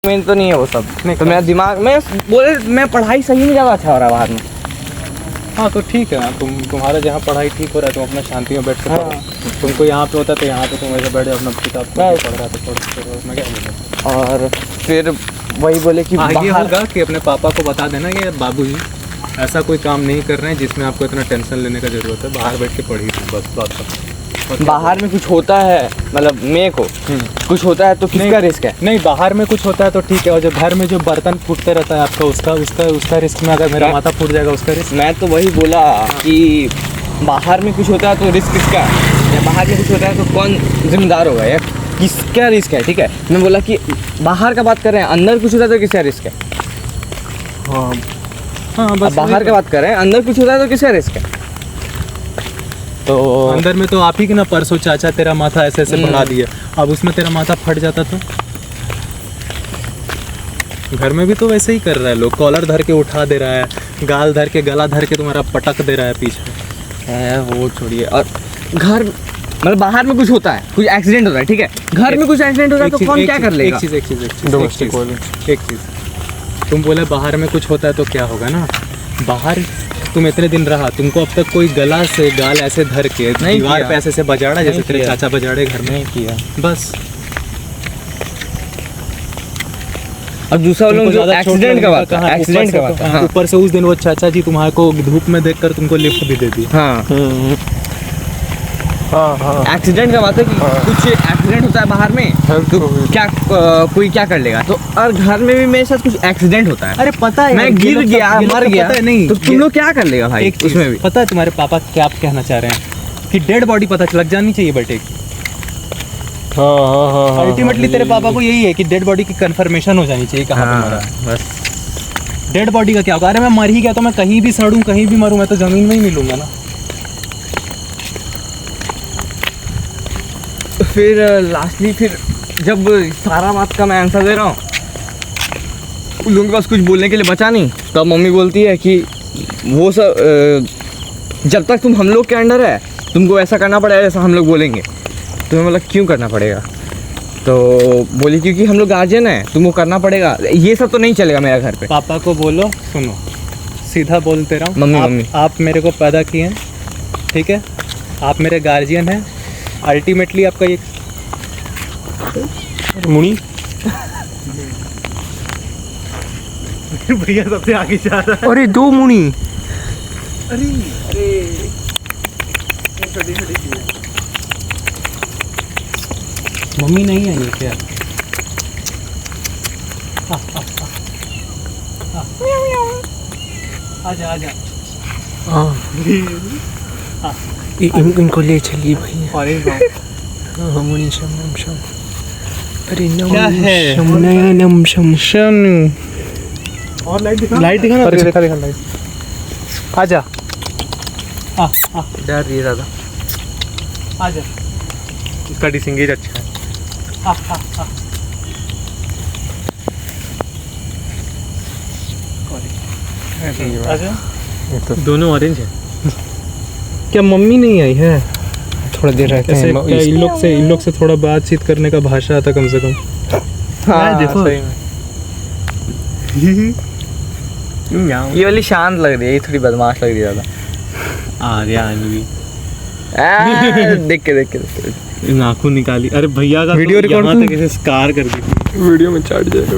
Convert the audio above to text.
Main तो नहीं है वो सब। नहीं, तो मेरा दिमाग में बोले मैं पढ़ाई सही में ज़्यादा अच्छा हो रहा है बाहर में। हाँ तो ठीक है ना, तुम्हारा जहाँ पढ़ाई ठीक हो रहा है तुम अपना शांति में बैठ के पढ़ो। तुमको यहाँ पे होता है तो यहाँ पे तुम ऐसे बैठ जाओ अपना किताब पढ़ रहा है तो मैं क्या बोलूँ। और फिर वही बोले कि आगे बाहर होगा कि अपने पापा को बता देना कि बाबूजी ऐसा कोई काम नहीं कर रहे हैं जिसमें आपको इतना टेंशन लेने का ज़रूरत है, बाहर बैठ के पढ़ी बस बात खत्म। बाहर में कुछ होता है, मतलब मेरे को कुछ होता है तो किसका रिस्क है? नहीं, बाहर में कुछ होता है तो ठीक है, और जो घर में जो बर्तन फूटते रहता है आपका उसका रिस्क में अगर मेरा माथा फूट जाएगा उसका रिस्क। मैं तो वही बोला कि बाहर में कुछ होता है तो रिस्क किसका है, या बाहर में कुछ होता है तो कौन जिम्मेदार होगा, या किसका रिस्क है? ठीक है, मैं बोला कि बाहर का बात कर रहे हैं, अंदर कुछ होता है तो किसका रिस्क है? हाँ बस बाहर का बात कर रहे हैं, अंदर कुछ होता है तो किसका रिस्क है? तो अंदर में तो आप ही कि ना परसों चाचा तेरा माथा ऐसे ऐसे बढ़ा दिया, अब उसमें तेरा माथा फट जाता तो घर में भी तो वैसे ही कर रहा है, लोग कॉलर धर के उठा दे रहा है, गाल धर के गला धर के तुम्हारा पटक दे रहा है पीछे। वो छोड़िए, और घर मतलब बाहर में कुछ होता है, कुछ एक्सीडेंट होता है, ठीक है, घर में कुछ एक्सीडेंट होता है तो कौन क्या कर लेगा? एक चीज़ तुम बोले बाहर में कुछ होता है तो क्या होगा ना, बाहर तुम इतने दिन रहा, तुमको अब तक कोई गला से गाल ऐसे धर के दीवार पे ऐसे से बजाड़ा जैसे तेरे चाचा बजाड़े घर में किया बस। अब दूसरा लोग जो एक्सीडेंट का बात है, एक्सीडेंट का बात है, ऊपर से उस दिन वो चाचा जी तुम्हारे को धूप में देखकर तुमको लिफ्ट भी दे दी। एक्सीडेंट का बात है कि कुछ एक्सीडेंट होता है बाहर में तो क्या कोई क्या कर लेगा? तो और घर में भी मेरे साथ कुछ एक्सीडेंट होता है, अरे पता है, मैं गिर गया मर गया नहीं तो तुम लोग क्या कर लेगा भाई? एक उसमें भी पता है तुम्हारे पापा क्या आप कहना चाह रहे हैं कि डेड बॉडी पता लग जानी चाहिए बेटे की। अल्टीमेटली तेरे पापा को यही है कि डेड बॉडी की कंफर्मेशन हो जानी चाहिए कहाँ पे मरा। बस डेड बॉडी का क्या होगा? अरे मैं मर ही गया तो मैं कहीं भी सड़ूं कहीं भी मरूं, मैं तो जमीन में ही मिलूंगा ना। फिर लास्टली फिर जब सारा बात का मैं आंसर दे रहा हूँ, उन लोगों के पास कुछ बोलने के लिए बचा नहीं, तब मम्मी बोलती है कि वो सब जब तक तुम हम लोग के अंडर है तुमको ऐसा करना पड़ेगा जैसा हम लोग बोलेंगे। तो मैं बोला क्यों करना पड़ेगा? तो बोली क्योंकि हम लोग गार्जियन है, तुमको करना पड़ेगा, ये सब तो नहीं चलेगा मेरा घर पे। पापा को बोलो, सुनो सीधा बोलते रहो, मम्मी आप मेरे को पैदा किए हैं, ठीक है, आप मेरे गार्जियन हैं, अल्टीमेटली आपका ये मुनी भैया सबसे आगे जा रहा है। अरे दो मुनी, अरे मम्मी नहीं आई क्या? आजा इनको ले चलिए भैया। अरे मुनी शम शम, अरे क्या है? नम शम शम। और लाइट दिखा ना, देखा लाइट। आजा डर रही है ज़्यादा, आजा, इसका डिसएंगेज अच्छा है। आजा, दोनों ऑरेंज है। क्या मम्मी नहीं आई है? थोड़ा देर रहते हैं इन लोग से थोड़ा बातचीत करने का भाषा आता कम से कम। हाँ देखो ये वाली शांत लग रही है, ये थोड़ी बदमाश लग रही है ज़्यादा। देख के नाखून निकाली, अरे भैया का वीडियो रिकॉर्ड कैसे स्कार कर दी, वीडियो में चाट जाएगा।